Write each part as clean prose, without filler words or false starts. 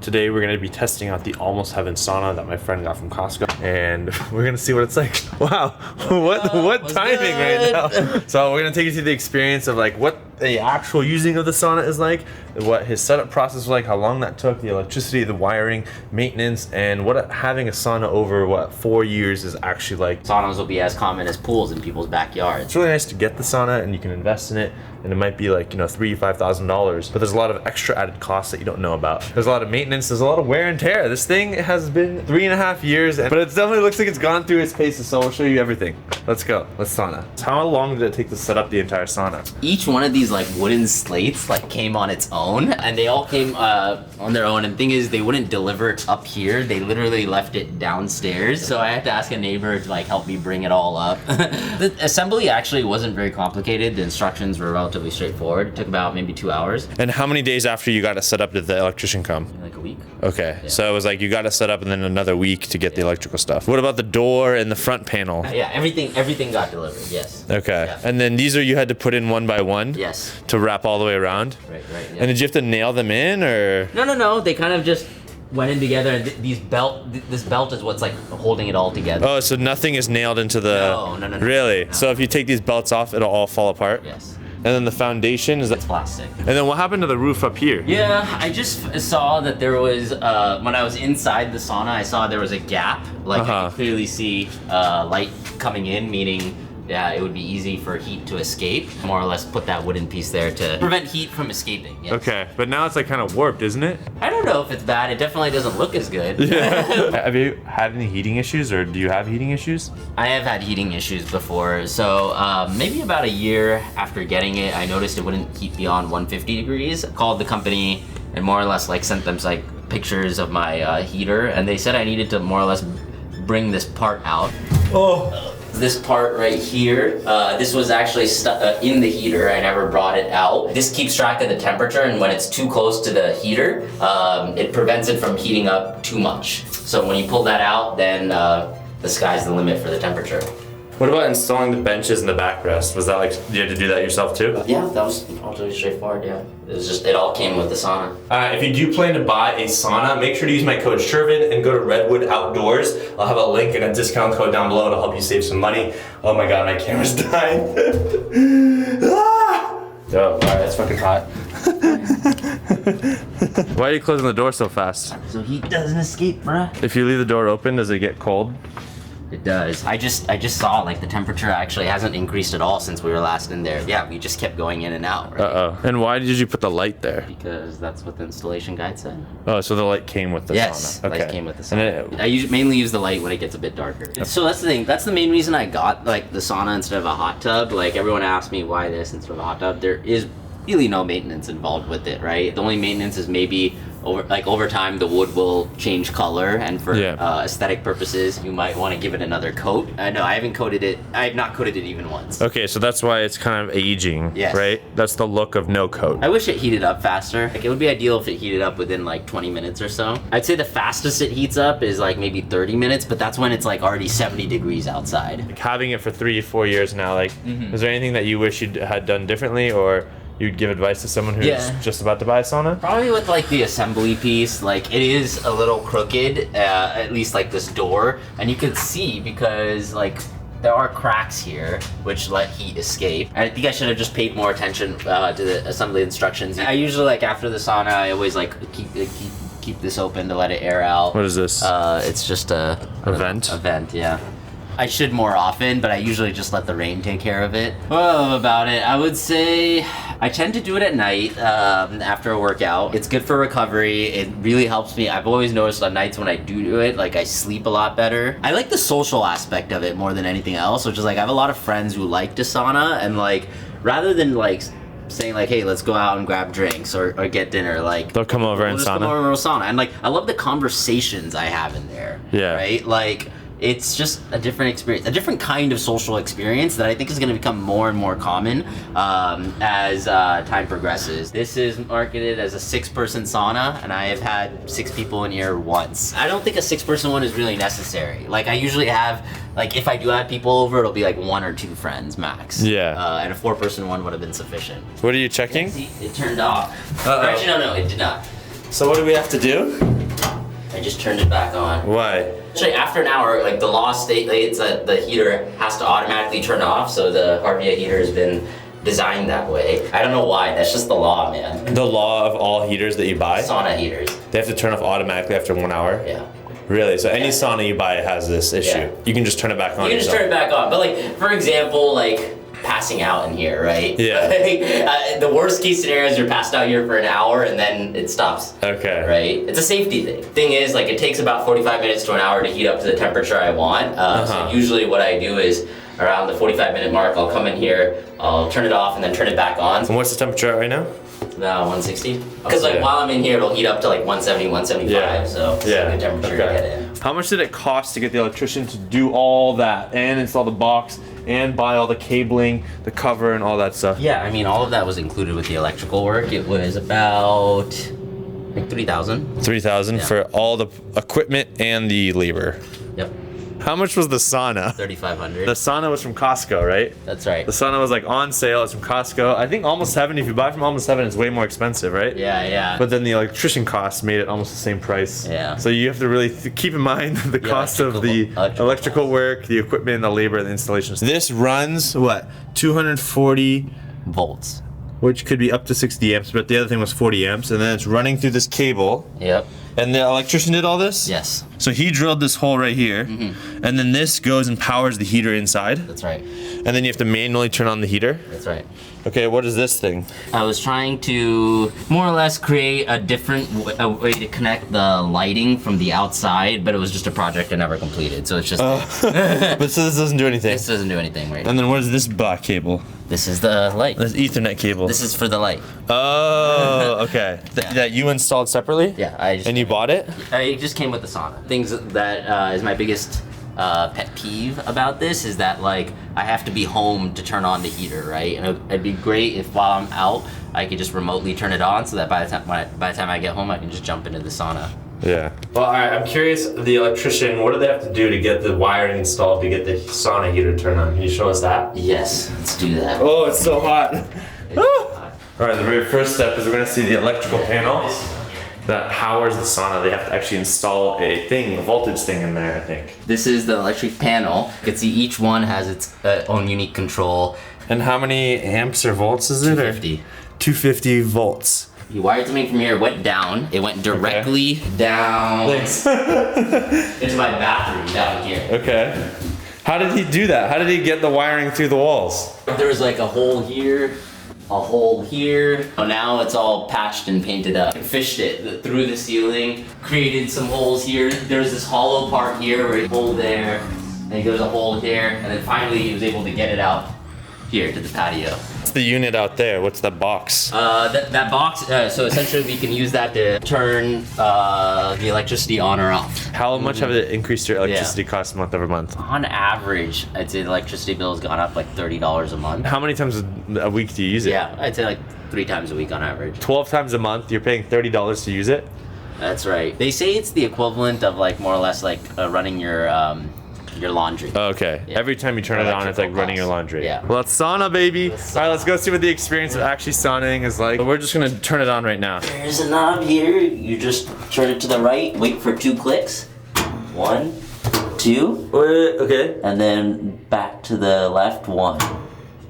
Today we're going to be testing out the Almost Heaven Sauna that my friend got from Costco, and we're going to see what it's like. Wow, what timing right now. So we're going to take you through the experience of like what the actual using of the sauna is like, what his setup process was like, how long that took, the electricity, the wiring, maintenance, and what having a sauna over 4 years is actually like. Saunas will be as common as pools in people's backyards. It's really nice to get the sauna and you can invest in it, and it might be like, $3,000 to $5,000, but there's a lot of extra added costs that you don't know about. There's a lot of maintenance, there's a lot of wear and tear. This thing has been 3.5 years, but it definitely looks like it's gone through its paces, so we'll show you everything. Let's go, let's sauna. How long did it take to set up the entire sauna? Each one of these like wooden slates like came on its own, and they all came on their own, and the thing is they wouldn't deliver it up here, they literally left it downstairs, so I had to ask a neighbor to like help me bring it all up. The assembly actually wasn't very complicated, the instructions were relatively straightforward. It took about maybe 2 hours. And how many days after you got it set up did the electrician come? Like a week. Okay, yeah. So it was like you got it set up and then another week to get the electrical stuff. What about the door and the front panel? Yeah, everything got delivered, yes. Okay, yeah. And then these you had to put in one by one? Yes. To wrap all the way around? Right, yeah. And did you have to nail them in, or? No, they kind of just went in together, and this belt is what's like holding it all together. Oh, so nothing is nailed into the... No. Really? No. So if you take these belts off, it'll all fall apart? Yes. And then the foundation is... It's plastic. And then what happened to the roof up here? Yeah, I just saw that there was, when I was inside the sauna, I saw there was a gap. Like I could clearly see light coming in, meaning it would be easy for heat to escape. More or less put that wooden piece there to prevent heat from escaping. Yes. Okay, but now it's like kind of warped, isn't it? I don't know if it's bad. It definitely doesn't look as good. Yeah. Have you had any heating issues, or do you have heating issues? I have had heating issues before. So maybe about a year after getting it, I noticed it wouldn't heat beyond 150 degrees. I called the company and more or less like sent them like pictures of my heater, and they said I needed to more or less bring this part out. Oh. This part right here, this was actually stuck in the heater. I never brought it out. This keeps track of the temperature, and when it's too close to the heater, it prevents it from heating up too much. So when you pull that out, then the sky's the limit for the temperature. What about installing the benches and the backrest? Was that like, you had to do that yourself too? Yeah, that was relatively straightforward, yeah. It was just, it all came with the sauna. If you do plan to buy a sauna, make sure to use my code Shervin and go to Redwood Outdoors. I'll have a link and a discount code down below to help you save some money. Oh my god, my camera's dying. Ah! Oh, alright, that's fucking hot. Why are you closing the door so fast? So heat doesn't escape, bruh. If you leave the door open, does it get cold? It does. I just saw like the temperature actually hasn't increased at all since we were last in there. Yeah, we just kept going in and out, right? Uh-oh. And why did you put the light there? Because that's what the installation guide said. Oh, so the light came with the sauna. Okay. Light came with the sauna. I mainly use the light when it gets a bit darker. So that's the thing. That's the main reason I got like the sauna instead of a hot tub. Like everyone asks me why this instead of a hot tub. There is really no maintenance involved with it, right? The only maintenance is maybe over time the wood will change color, and for aesthetic purposes you might want to give it another coat. No, I haven't coated it. I have not coated it even once. Okay, so that's why it's kind of aging, right? That's the look of no coat. I wish it heated up faster. Like it would be ideal if it heated up within like 20 minutes or so. I'd say the fastest it heats up is like maybe 30 minutes, but that's when it's like already 70 degrees outside. Like having it for 3-4 years now, like is there anything that you wish you had done differently, or you'd give advice to someone who's just about to buy a sauna? Probably with like the assembly piece, like it is a little crooked, at least like this door, and you can see because like there are cracks here which let heat escape. I think I should have just paid more attention to the assembly instructions. I usually like after the sauna, I always like keep this open to let it air out. What is this? It's just a vent. A vent, yeah. I should more often, but I usually just let the rain take care of it. Well, about it, I would say I tend to do it at night after a workout. It's good for recovery. It really helps me. I've always noticed on nights when I do it, like I sleep a lot better. I like the social aspect of it more than anything else, which is like I have a lot of friends who like to sauna, and like rather than like saying like, hey, let's go out and grab drinks or get dinner, like they'll come over and come over to sauna. And like I love the conversations I have in there. Yeah. Right? Like it's just a different experience, a different kind of social experience that I think is going to become more and more common as time progresses. This is marketed as a 6-person sauna, and I have had 6 people in here once. I don't think a 6-person one is really necessary. Like I usually have, like if I do have people over, it'll be like 1 or 2 friends max. Yeah. And a 4-person one would have been sufficient. What are you checking? Yeah, see, it turned off. Actually, no, it did not. So what do we have to do? I just turned it back on. Why? Actually, after an hour, like the law states that the heater has to automatically turn off, so the Harvia heater has been designed that way. I don't know why, that's just the law, man. The law of all heaters that you buy? Sauna heaters. They have to turn off automatically after 1 hour? Yeah. Really? So any sauna you buy has this issue? Yeah. You can just turn it back on You can just turn it back on, but like, for example, like, passing out in here, right? Yeah. The worst case scenario is you're passed out here for an hour and then it stops. Okay. Right? It's a safety thing. Thing is, like, it takes about 45 minutes to an hour to heat up to the temperature I want. So usually what I do is around the 45-minute mark, I'll come in here, I'll turn it off and then turn it back on. And what's the temperature at right now? About 160. Because like while I'm in here, it'll heat up to like 170, 175. So it's a good temperature to get in. How much did it cost to get the electrician to do all that and install the box and buy all the cabling, the cover, and all that stuff? Yeah, I mean, all of that was included with the electrical work. It was about like 3,000. 3,000 for all the equipment and the labor. Yep. How much was the sauna? 3,500. The sauna was from Costco, right? That's right. The sauna was like on sale. It's from Costco. I think Almost Heaven. If you buy from Almost Heaven, it's way more expensive, right? Yeah, yeah. But then the electrician costs made it almost the same price. Yeah. So you have to really keep in mind the cost of the electrical work, the equipment, the labor, and the installation. This runs what? 240 volts. Which could be up to 60 amps, but the other thing was 40 amps, and then it's running through this cable. Yep. And the electrician did all this? Yes. So he drilled this hole right here, and then this goes and powers the heater inside. That's right. And then you have to manually turn on the heater? That's right. Okay, what is this thing? I was trying to more or less create a different way to connect the lighting from the outside, but it was just a project I never completed, so it's just... But so this doesn't do anything? This doesn't do anything right now. And then what is this black cable? This is the light. This Ethernet cable. This is for the light. Oh, okay. That you installed separately? Yeah, and you bought it? It just came with the sauna. Things that is my biggest pet peeve about this is that like I have to be home to turn on the heater, right? And it'd be great if while I'm out I could just remotely turn it on so that by the time I get home I can just jump into the sauna. Yeah. Well, all right. I'm curious. The electrician. What do they have to do to get the wiring installed to get the sauna heater turned on? Can you show us that? Yes. Let's do that. Oh, it's so hot. All right. The very first step is we're gonna see the electrical panel that powers the sauna. They have to actually install a voltage thing in there, I think. This is the electric panel. You can see each one has its own unique control. And how many amps or volts is it? 250. 250 volts. He wired something from here, it went down. It went directly down into my bathroom down here. Okay. How did he do that? How did he get the wiring through the walls? There was like a hole here, a hole here. Now it's all patched and painted up. Fished it through the ceiling, created some holes here. There's this hollow part here, where a hole there, and there's a hole here, and then finally he was able to get it out here to the patio. What's the unit out there? What's the box? That box, so essentially we can use that to turn the electricity on or off. How much have it increased your electricity cost month over month? On average, I'd say the electricity bill has gone up like $30 a month. How many times a week do you use it? Yeah, I'd say like 3 times a week on average. 12 times a month, you're paying $30 to use it? That's right. They say it's the equivalent of like more or less like running your laundry. Okay. Yeah. Every time you turn it on, it's like running your laundry. Yeah. Well, it's sauna, baby. All right, let's go see what the experience of actually sauning is like. We're just gonna turn it on right now. There's a knob here. You just turn it to the right, wait for 2 clicks. 1, 2. Okay. And then back to the left, 1.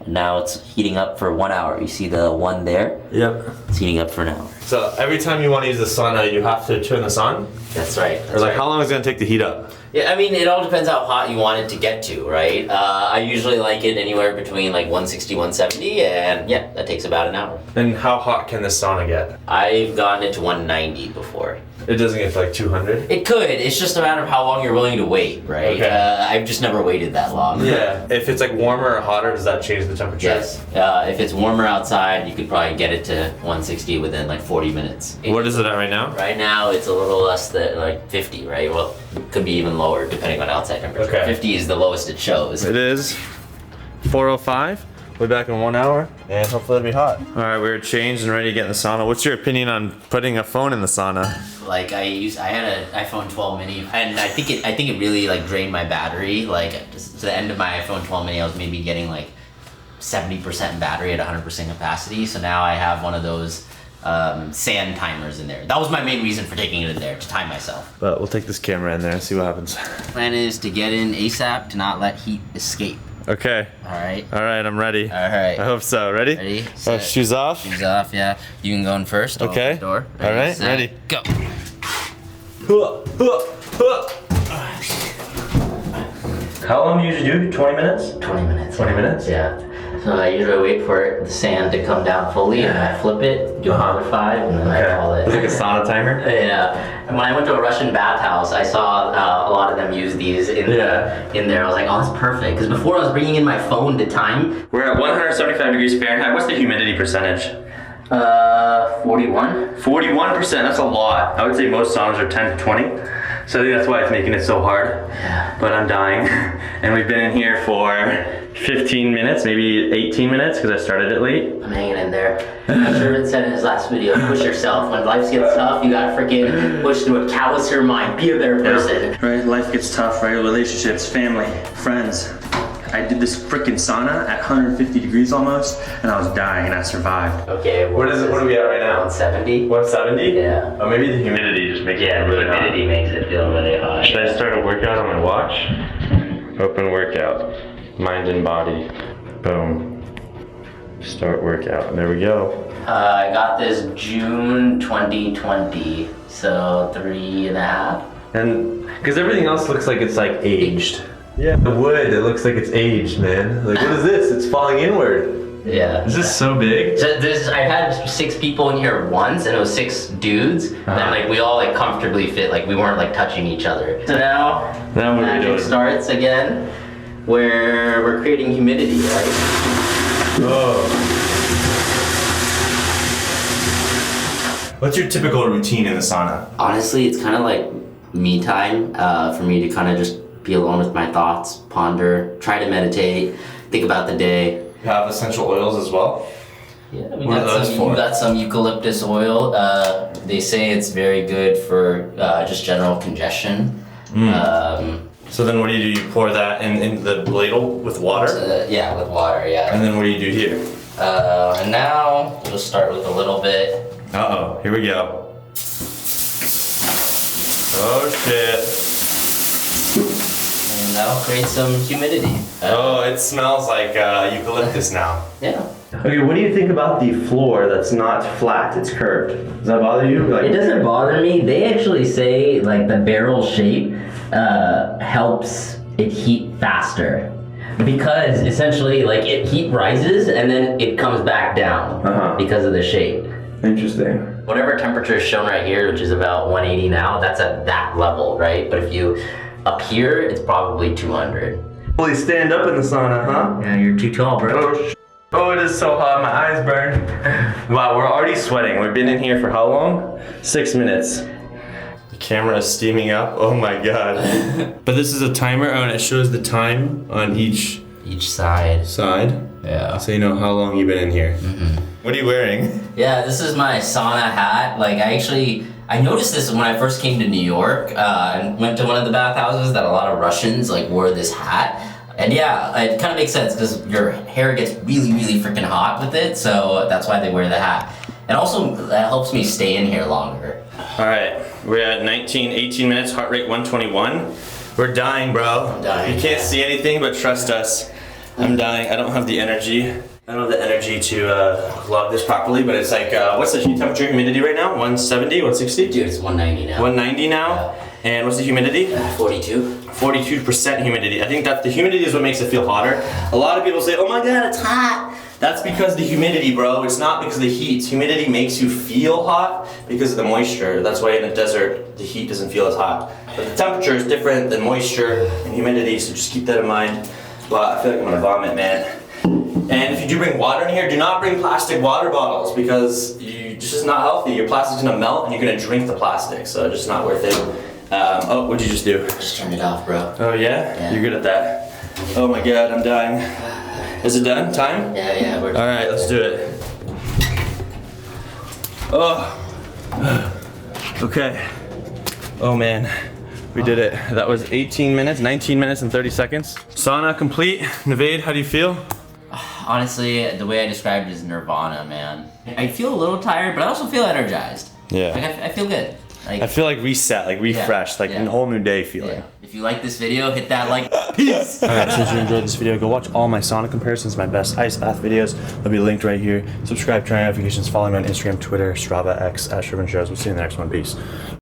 And now it's heating up for 1 hour. You see the 1 there? Yep. It's heating up for an hour. So every time you want to use the sauna, you have to turn this on? That's right. Or like, how long is it gonna take to heat up? Yeah, I mean, it all depends how hot you want it to get to, right? I usually like it anywhere between like 160, 170, and yeah, that takes about an hour. And how hot can this sauna get? I've gone into 190 before. It doesn't get to like 200? It could. It's just a matter of how long you're willing to wait, right? Okay. I've just never waited that long. Yeah. If it's like warmer or hotter, does that change the temperature? Yes. If it's warmer outside, you could probably get it to 160 within like 40 minutes. What is it at right now? Right now, it's a little less than like 50, right? Well, it could be even lower depending on outside temperature. Okay. 50 is the lowest it shows. It is 4:05. We'll be back in 1 hour, and hopefully it'll be hot. All right, we're changed and ready to get in the sauna. What's your opinion on putting a phone in the sauna? Like I had an iPhone 12 mini, and I think it really like drained my battery. Like just to the end of my iPhone 12 mini, I was maybe getting like 70% battery at 100% capacity. So now I have one of those sand timers in there. That was my main reason for taking it in there, to time myself. But we'll take this camera in there and see what happens. Plan is to get in ASAP to not let heat escape. Okay. All right. All right, I'm ready. All right. I hope so. Ready? Ready? Oh, shoes off? Shoes off, yeah. You can go in first. Okay. Door. All right, set, ready. Go. How long do you usually do? 20 minutes? 20 minutes. 20 minutes? Yeah. So I usually wait for the sand to come down fully, and I flip it, do another 5, and then I call it. It's like a sauna timer? Yeah. And when I went to a Russian bathhouse, I saw a lot of them use these in there. I was like, oh, that's perfect. Because before I was bringing in my phone to time. We're at 175 degrees Fahrenheit. What's the humidity percentage? 41. 41%, that's a lot. I would say most saunas are 10 to 20. So I think that's why it's making it so hard. Yeah. But I'm dying. And we've been in here for 15 minutes, maybe 18 minutes, because I started it late. I'm hanging in there. Sherman said in his last video, push yourself. When life gets tough, you gotta freaking push through it. Callous your mind. Be a better person. Right, life gets tough, right? Relationships, family, friends. I did this freaking sauna at 150 degrees almost, and I was dying, and I survived. Okay. What are we at right now? 170. 170? Yeah. Oh, maybe the humidity just makes it really hot. Humidity makes it feel really hot. Should I start a workout on my watch? Open workout. Mind and body. Boom. Start workout. There we go. I got this June 2020, so 3.5. And because everything else looks like it's like aged. Yeah. The wood, it looks like it's aged, man. Like, what is this? It's falling inward. Yeah. Is this so big? So I had 6 people in here once, and it was 6 dudes. And like we all like comfortably fit, like we weren't like touching each other. So now what are we magic doing? starts again, where we're creating humidity, right? Oh. What's your typical routine in the sauna? Honestly, it's kind of like me time for me to kind of just be alone with my thoughts, ponder, try to meditate, think about the day. You have essential oils as well? Yeah, we got some eucalyptus oil. They say it's very good for just general congestion. So then what do? You pour that in the ladle with water? Yeah, with water, yeah. And then what do you do here? And now we'll start with a little bit. Uh-oh, here we go. Oh shit. And that'll create some humidity. Oh, it smells like eucalyptus now. Yeah. Okay, what do you think about the floor that's not flat, it's curved? Does that bother you? It doesn't bother me. They actually say like the barrel shape helps it heat faster. Because essentially like heat rises and then it comes back down because of the shape. Interesting. Whatever temperature is shown right here, which is about 180 now, that's at that level, right? But if you up here, it's probably 200. Fully stand up in the sauna, huh? Yeah, you're too tall, bro. Oh, it is so hot, my eyes burn. Wow, we're already sweating. We've been in here for how long? 6 minutes. The camera is steaming up, oh my god. But this is a timer, and it shows the time on each side. Yeah. So you know how long you've been in here. What are you wearing? Yeah, this is my sauna hat. Like I noticed this when I first came to New York and went to one of the bathhouses that a lot of Russians like wore this hat. And yeah, it kind of makes sense because your hair gets really, really freaking hot with it. So that's why they wear the hat. And also that helps me stay in here longer. All right, we're at 18 minutes, heart rate 121. We're dying, bro. I'm dying. You can't see anything, but trust us. I'm dying. I don't have the energy. I don't have the energy to log this properly, but it's like, what's the temperature humidity right now? 170, 160? Dude, it's 190 now. 190 now? Yeah. And what's the humidity? 42. 42% humidity. I think that the humidity is what makes it feel hotter. A lot of people say, oh my god, it's hot. That's because the humidity, bro. It's not because of the heat. Humidity makes you feel hot because of the moisture. That's why in the desert, the heat doesn't feel as hot. But the temperature is different than moisture and humidity, so just keep that in mind. But I feel like I'm gonna vomit, man. And if you do bring water in here, do not bring plastic water bottles because it's just not healthy. Your plastic's gonna melt and you're gonna drink the plastic, so it's just not worth it. Oh, what'd you just do? Just turned it off, bro. Oh yeah? You're good at that. Oh my god, I'm dying. Is it done? Time? Yeah, we're done. Alright, let's do it. Oh. Okay. Oh man. We did it. That was 18 minutes, 19 minutes and 30 seconds. Sauna complete. Naved, how do you feel? Honestly, the way I described it is nirvana, man. I feel a little tired, but I also feel energized. Yeah. Like I feel good. Like, I feel like reset, like refreshed, like a whole new day feeling. Yeah. If you like this video, hit that like. Peace. Alright, so if you enjoyed this video, go watch all my sauna comparisons, my best ice bath videos. They'll be linked right here. Subscribe, turn on notifications, follow me on Instagram, Twitter, Strava, X, @ShermanShows. We'll see you in the next one. Peace.